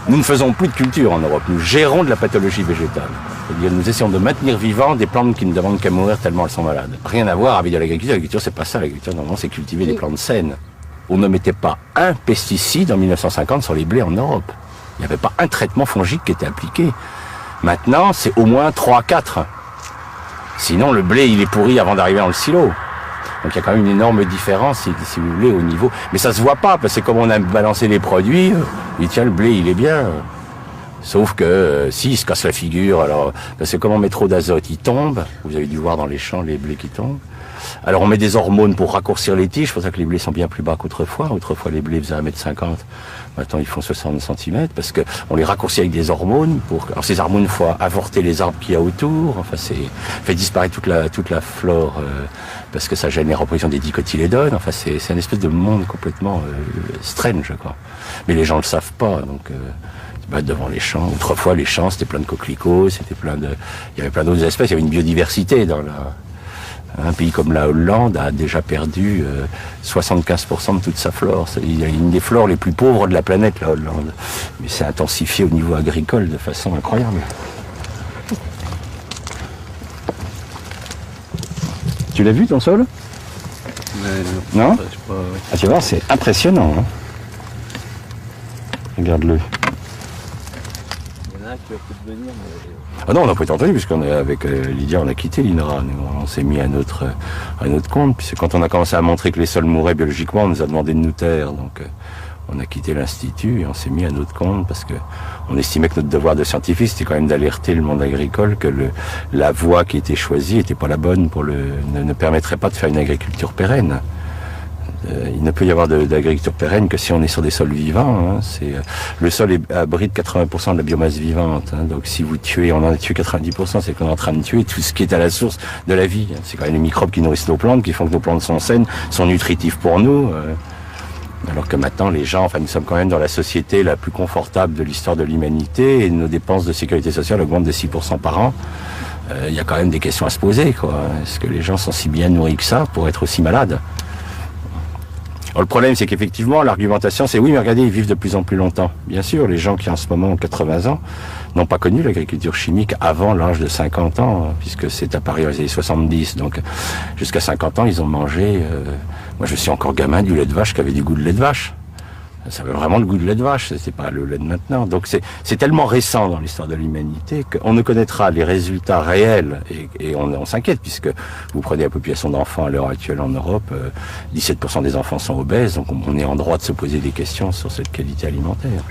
Nous ne faisons plus de culture en Europe, nous gérons de la pathologie végétale. C'est-à-dire nous essayons de maintenir vivant des plantes qui ne demandent qu'à mourir tellement elles sont malades. Rien à voir avec de l'agriculture. L'agriculture, c'est pas ça. L'agriculture, normalement, c'est cultiver des plantes saines. On ne mettait pas un pesticide en 1950 sur les blés en Europe. Il n'y avait pas un traitement fongique qui était appliqué. Maintenant, c'est au moins 3-4. Sinon, le blé, il est pourri avant d'arriver dans le silo. Donc il y a quand même une énorme différence, si vous voulez, au niveau. Mais ça se voit pas, parce que comme on a balancé les produits, et tiens, le blé, il est bien. Sauf que si il se casse la figure, alors parce que comme on met trop d'azote, il tombe. Vous avez dû voir dans les champs les blés qui tombent. Alors on met des hormones pour raccourcir les tiges, c'est pour ça que les blés sont bien plus bas qu'autrefois. Autrefois les blés faisaient 1,50 m, maintenant ils font 60 cm, parce que on les raccourcit avec des hormones. Alors ces hormones font avorter les arbres qu'il y a autour, enfin fait disparaître toute la flore, parce que ça gêne les reproductions des dicotylédones, enfin c'est un espèce de monde complètement strange, quoi. Mais les gens le savent pas, donc devant les champs. Autrefois les champs c'était plein de coquelicots, il y avait plein d'autres espèces, il y avait une biodiversité dans un pays comme la Hollande a déjà perdu 75% de toute sa flore. C'est une des flores les plus pauvres de la planète, la Hollande. Mais c'est intensifié au niveau agricole de façon incroyable. Tu l'as vu ton sol? Non? Ah, tu vois, c'est impressionnant. Hein, regarde-le. Il y en a un qui va peut-être venir, mais... Ah non, on n'a pas été entendu, puisqu'on est avec Lydia, on a quitté l'INRA. On s'est mis à notre compte. Puisque quand on a commencé à montrer que les sols mouraient biologiquement, on nous a demandé de nous taire. Donc on a quitté l'Institut et on s'est mis à notre compte parce que on estimait que notre devoir de scientifique, c'était quand même d'alerter le monde agricole que la voie qui était choisie n'était pas la bonne ne permettrait pas de faire une agriculture pérenne. Il ne peut y avoir d'agriculture pérenne que si on est sur des sols vivants. Hein. Le sol abrite 80% de la biomasse vivante. Hein. Donc si vous tuez, on en a tué 90%, c'est qu'on est en train de tuer tout ce qui est à la source de la vie. C'est quand même les microbes qui nourrissent nos plantes, qui font que nos plantes sont saines, sont nutritifs pour nous. Alors que maintenant, les gens, nous sommes quand même dans la société la plus confortable de l'histoire de l'humanité et nos dépenses de sécurité sociale augmentent de 6% par an. Il y a quand même des questions à se poser, quoi. Est-ce que les gens sont si bien nourris que ça pour être aussi malades ? Alors, le problème, c'est qu'effectivement, l'argumentation, c'est oui, mais regardez, ils vivent de plus en plus longtemps. Bien sûr, les gens qui en ce moment ont 80 ans n'ont pas connu l'agriculture chimique avant l'âge de 50 ans, puisque c'est apparu dans les années 70. Donc, jusqu'à 50 ans, ils ont mangé... moi, je suis encore gamin du lait de vache qui avait du goût de lait de vache. Ça avait vraiment le goût de lait de vache, c'est pas le lait de maintenant. Donc c'est tellement récent dans l'histoire de l'humanité qu'on ne connaîtra les résultats réels et on s'inquiète puisque vous prenez la population d'enfants à l'heure actuelle en Europe, 17% des enfants sont obèses, donc on est en droit de se poser des questions sur cette qualité alimentaire.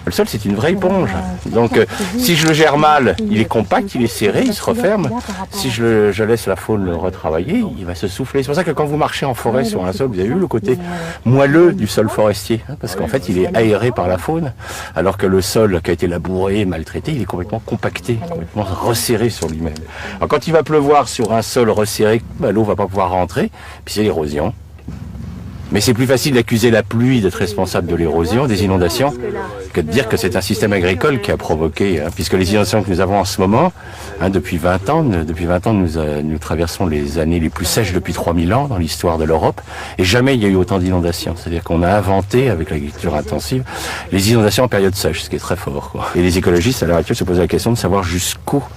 Le sol, c'est une vraie éponge. Donc, si je le gère mal, il est compact, il est serré, il se referme. Si je laisse la faune le retravailler, il va se souffler. C'est pour ça que quand vous marchez en forêt sur un sol, vous avez vu le côté moelleux du sol forestier, hein, parce qu'en fait, il est aéré par la faune, alors que le sol qui a été labouré, maltraité, il est complètement compacté, complètement resserré sur lui-même. Alors, quand il va pleuvoir sur un sol resserré, l'eau va pas pouvoir rentrer, puis c'est l'érosion. Mais c'est plus facile d'accuser la pluie d'être responsable de l'érosion, des inondations, que de dire que c'est un système agricole qui a provoqué, hein, puisque les inondations que nous avons en ce moment, hein, depuis 20 ans, nous traversons les années les plus sèches depuis 3000 ans dans l'histoire de l'Europe, et jamais il y a eu autant d'inondations. C'est-à-dire qu'on a inventé, avec l'agriculture intensive, les inondations en période sèche, ce qui est très fort, quoi. Et les écologistes, à l'heure actuelle, se posent la question de savoir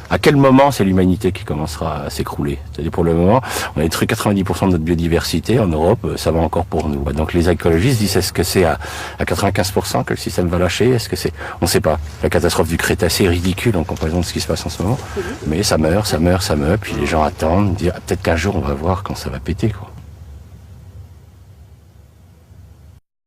à quel moment c'est l'humanité qui commencera à s'écrouler. C'est-à-dire pour le moment, on a détruit 90% de notre biodiversité en Europe, ça va encore pour nous. Donc les écologistes disent, est-ce que c'est à 95% que le système va lâcher? Est-ce que c'est... On ne sait pas. La catastrophe du Crétacé est ridicule en comparaison de ce qui se passe en ce moment. Mais ça meurt, puis les gens attendent, disent, peut-être qu'un jour on va voir quand ça va péter, quoi.